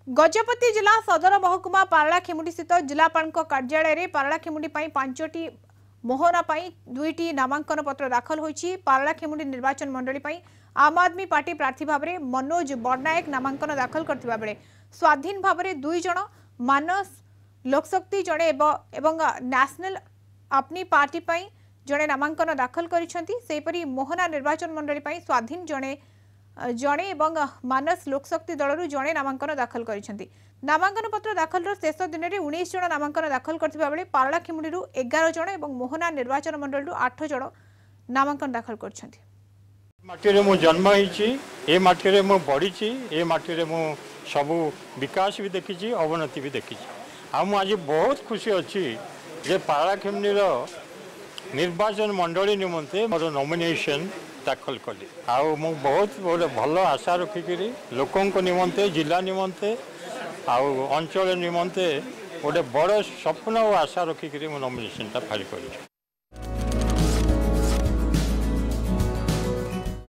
गजपति जिला सदर महकुमा पारलाखेमुंडी स्थित जिलापाल कार्यालय में पारलाखेमुंडी पांचटी मोहना दुईटी नामांकन पत्र दाखल होईछि। पारलाखेमुंडी निर्वाचन मंडली आम आदमी पार्टी प्रार्थी भाव में मनोज बड़नायक नामांकन दाखल करथिबा बेले स्वाधीन भाव में 2 जण, मानस लोकशक्ति जड़े एवं नेशनल अपनी पार्टी जड़े नामांकन दाखल करिसेंती। मोहना निर्वाचन मंडली स्वाधीन जड़े एवं मानस लोकशक्ति दलरू जड़े नामांकन दाखल करिसेंती। नामांकन पत्र दाखल शेष दिन में 19 जण नामांकन दाखल करथिबा बेले पारलाखेमुंडी 11 जण एवं मोहना निर्वाचन मंडल 8 जण नामांकन दाखल करछंती। माटी रे मु जन्म होईची, ए माटी रे मु बढ़ीची, ए माटी रे मु सबु विकास भी देखी, अवनति भी देखी। आज बहुत खुशी अच्छी जे पारलाखेमुंडी निर्वाचन मंडली निमंते मोर नॉमिनेशन दाखल कली। मु बहुत भल आशा रखिकी लोकों निमंते, जिला निमंते, अंचल निमंते गोटे बड़ स्वप्न और आशा रखिकी नॉमिनेशन फाइल कर।